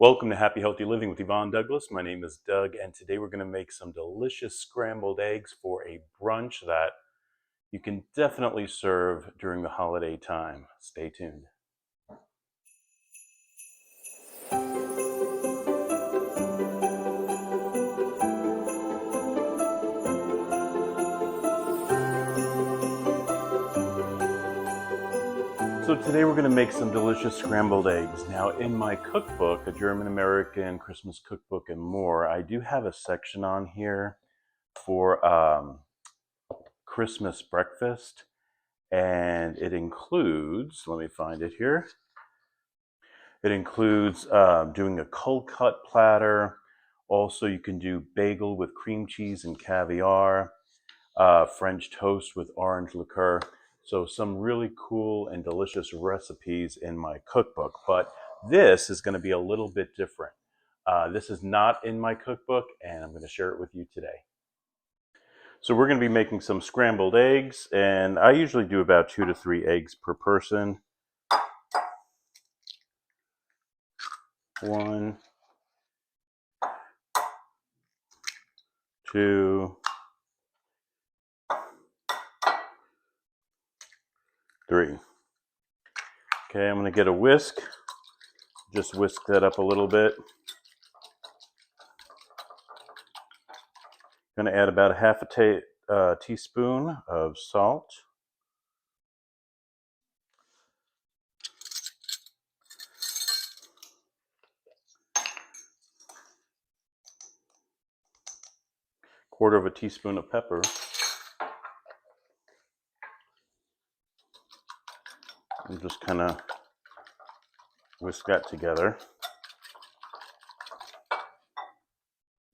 Welcome to Happy Healthy Living with Yvonne Douglas. My name is Doug, and today we're going to make some delicious scrambled eggs for a brunch that you can definitely serve during the holiday time. Stay tuned. So today we're going to make some delicious scrambled eggs. Now in my cookbook, a German-American Christmas cookbook and more, I do have a section on here for Christmas breakfast, and it includes, let me find it here. It includes doing a cold cut platter. Also, you can do bagel with cream cheese and caviar, French toast with orange liqueur. So some really cool and delicious recipes in my cookbook. But this is going to be a little bit different. This is not in my cookbook, and I'm going to share it with you today. So we're going to be making some scrambled eggs, and I usually do about 2 to 3 eggs per person. 1, 2, 3. Okay, I'm going to get a whisk. Just whisk that up a little bit. I'm going to add about a half a teaspoon of salt. Quarter of a teaspoon of pepper. And just kind of whisk that together.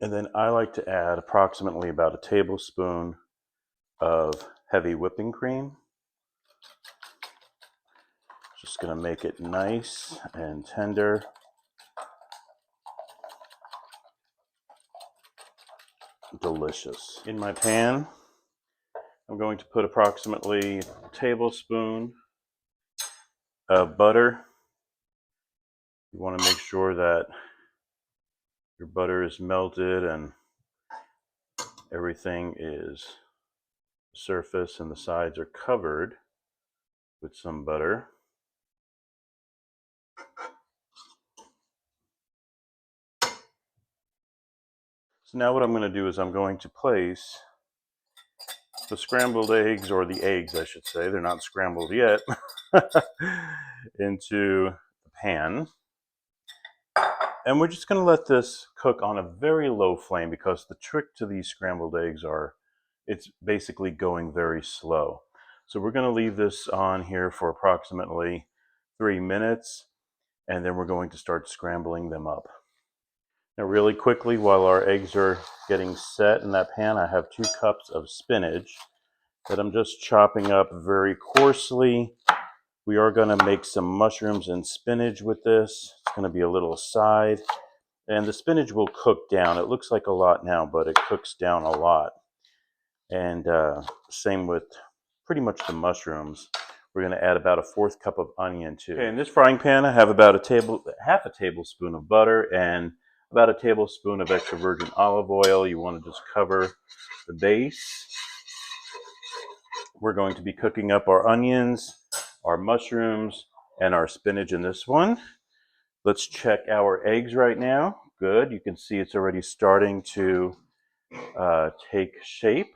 And then I like to add approximately about a tablespoon of heavy whipping cream. Just going to make it nice and tender. Delicious. In my pan, I'm going to put approximately a tablespoon of butter. You want to make sure that your butter is melted and everything is surface and the sides are covered with some butter. So now what I'm going to do is I'm going to place the scrambled eggs, or the eggs I should say, they're not scrambled yet, into the pan. And we're just going to let this cook on a very low flame, because the trick to these scrambled eggs it's basically going very slow. So we're going to leave this on here for approximately 3 minutes, and then we're going to start scrambling them up. Now really quickly, while our eggs are getting set in that pan, I have 2 cups of spinach that I'm just chopping up very coarsely. We are going to make some mushrooms and spinach with this. It's going to be a little side. And the spinach will cook down. It looks like a lot now, but it cooks down a lot. And same with pretty much the mushrooms. We're going to add about a 1/4 cup of onion too. Okay, in this frying pan, I have about half a tablespoon of butter and about a tablespoon of extra virgin olive oil. You want to just cover the base. We're going to be cooking up our onions, our mushrooms, and our spinach in this one. Let's check our eggs right now. Good. You can see it's already starting to take shape.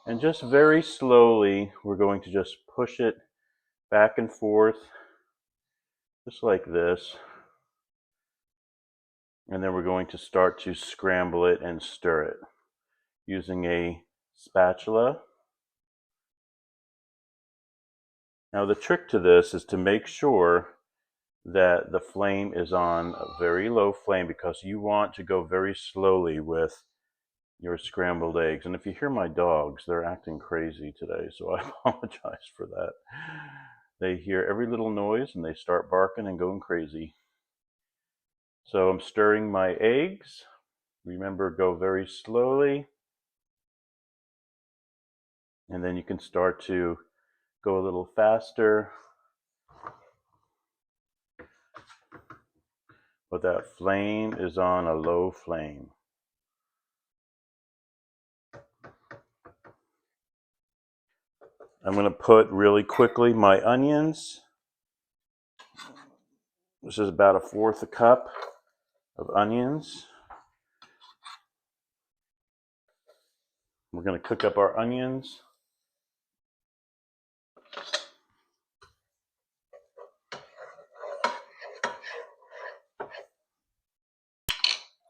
And just very slowly, we're going to just push it back and forth, just like this. And then we're going to start to scramble it and stir it using a spatula. Now the trick to this is to make sure that the flame is on a very low flame, because you want to go very slowly with your scrambled eggs. And if you hear my dogs, they're acting crazy today, so I apologize for that. They hear every little noise and they start barking and going crazy. So I'm stirring my eggs. Remember, go very slowly. And then you can start to go a little faster. but that flame is on a low flame. I'm going to put really quickly my onions. This is about 1/4 cup of onions. We're going to cook up our onions.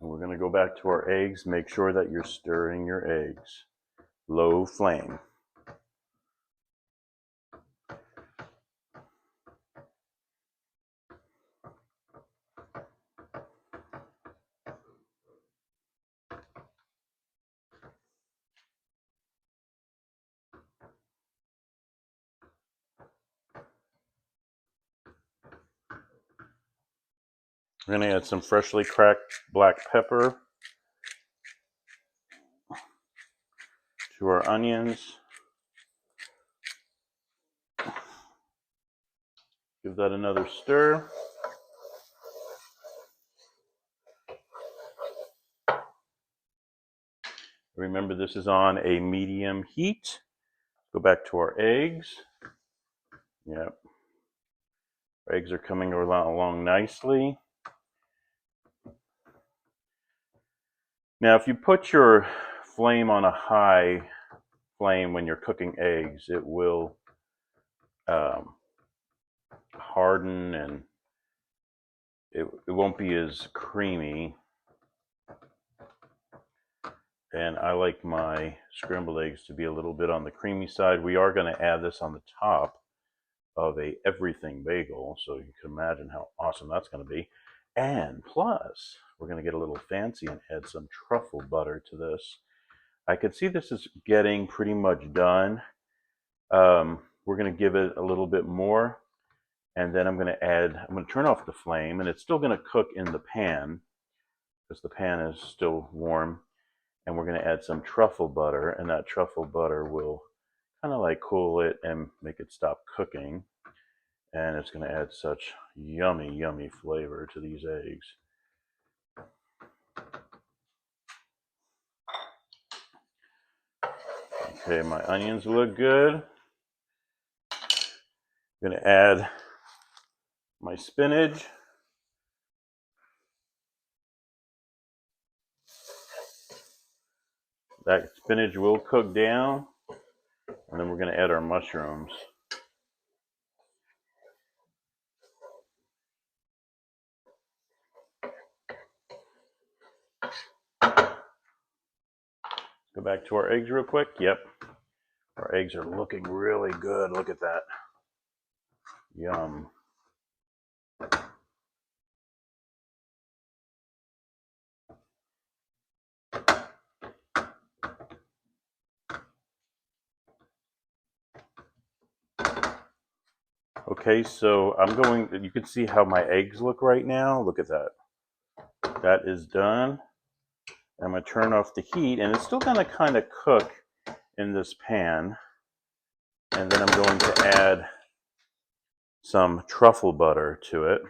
And we're going to go back to our eggs. Make sure that you're stirring your eggs. Low flame. We're going to add some freshly cracked black pepper to our onions. Give that another stir. Remember, this is on a medium heat. Go back to our eggs. Yep. Our eggs are coming along nicely. Now, if you put your flame on a high flame when you're cooking eggs, it will harden and it won't be as creamy. And I like my scrambled eggs to be a little bit on the creamy side. We are going to add this on the top of a everything bagel, so you can imagine how awesome that's going to be. And plus, we're going to get a little fancy and add some truffle butter to this. I could see this is getting pretty much done. We're going to give it a little bit more, and then I'm going to turn off the flame, and it's still going to cook in the pan because the pan is still warm. And we're going to add some truffle butter, and that truffle butter will kind of like cool it and make it stop cooking. And it's going to add such yummy, yummy flavor to these eggs. Okay, my onions look good. I'm going to add my spinach. That spinach will cook down, and then we're going to add our mushrooms. Go back to our eggs real quick. Yep, our eggs are looking really good. Look at that. Yum. Okay, so you can see how my eggs look right now. Look at that. That is done. I'm going to turn off the heat, and it's still going to kind of cook in this pan. And then I'm going to add some truffle butter to it.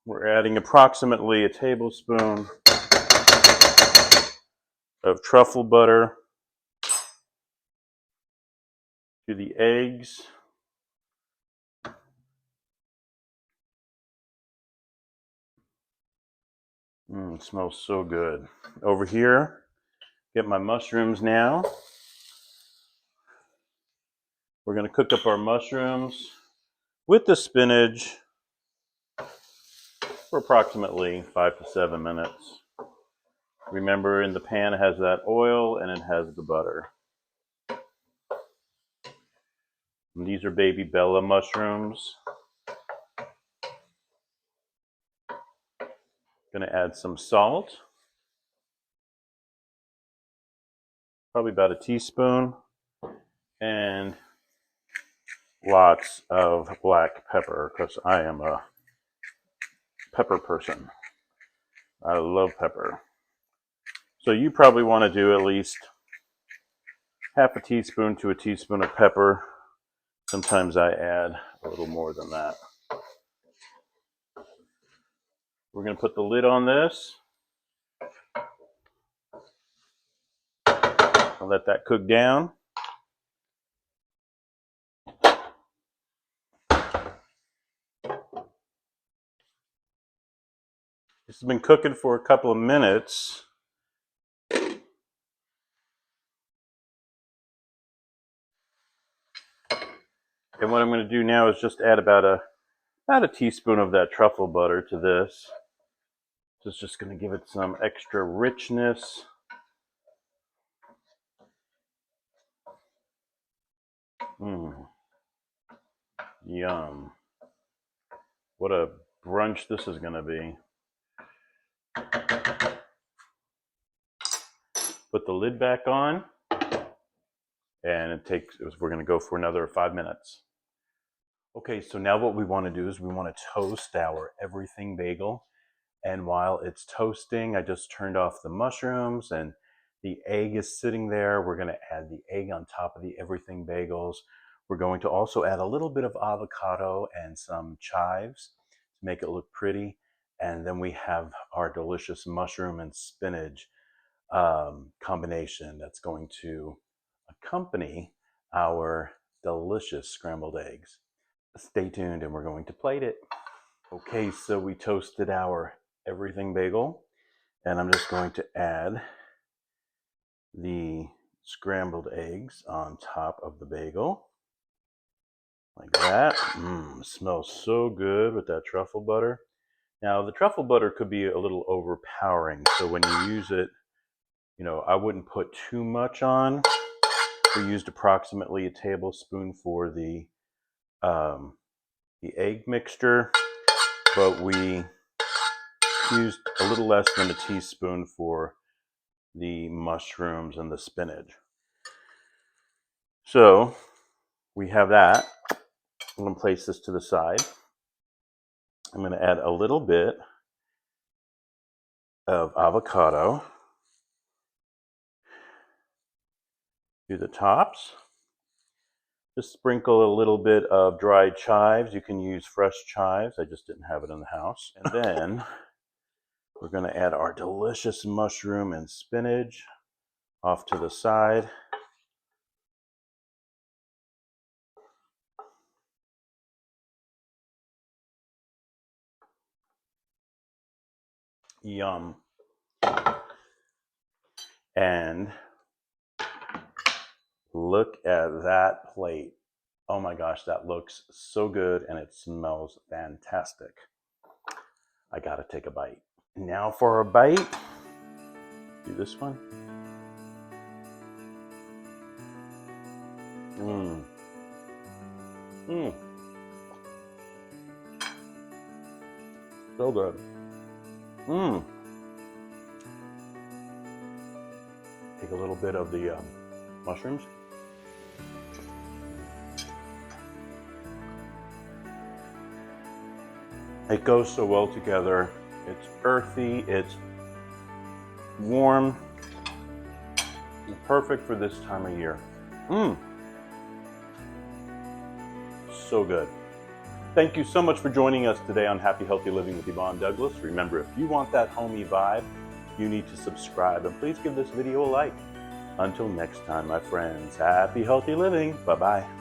We're adding approximately a tablespoon of truffle butter to the eggs. It smells so good. Over here, get my mushrooms now. We're going to cook up our mushrooms with the spinach for approximately 5 to 7 minutes. Remember, in the pan it has that oil and it has the butter. And these are baby Bella mushrooms. Going to add some salt. Probably about a teaspoon. And lots of black pepper because I am a pepper person. I love pepper. So you probably want to do at least half a teaspoon to a teaspoon of pepper. Sometimes I add a little more than that. We're going to put the lid on this. I'll let that cook down. This has been cooking for a couple of minutes. And what I'm going to do now is just add about a teaspoon of that truffle butter to this. This is just going to give it some extra richness. Yum. What a brunch this is going to be. Put the lid back on, and we're going to go for another 5 minutes. Okay, so now what we want to do is we want to toast our everything bagel. And while it's toasting, I just turned off the mushrooms and the egg is sitting there. We're going to add the egg on top of the everything bagels. We're going to also add a little bit of avocado and some chives to make it look pretty. And then we have our delicious mushroom and spinach combination that's going to accompany our delicious scrambled eggs. Stay tuned and we're going to plate it. Okay, so we toasted our everything bagel, and I'm just going to add the scrambled eggs on top of the bagel like that. Smells so good with that truffle butter. Now the truffle butter could be a little overpowering, so when you use it, I wouldn't put too much on. We used approximately a tablespoon for the egg mixture, but we used a little less than a teaspoon for the mushrooms and the spinach. So we have that. I'm going to place this to the side. I'm going to add a little bit of avocado to the tops. Just sprinkle a little bit of dried chives. You can use fresh chives. I just didn't have it in the house. And then we're going to add our delicious mushroom and spinach off to the side. Yum. And look at that plate. Oh my gosh, that looks so good and it smells fantastic. I gotta take a bite. Now for a bite. Do this one. So good. Take a little bit of the mushrooms. It goes so well together. It's earthy, it's warm, it's perfect for this time of year. So good. Thank you so much for joining us today on Happy Healthy Living with Yvonne Douglas. Remember, if you want that homey vibe, you need to subscribe, and please give this video a like. Until next time, my friends, happy healthy living. Bye-bye.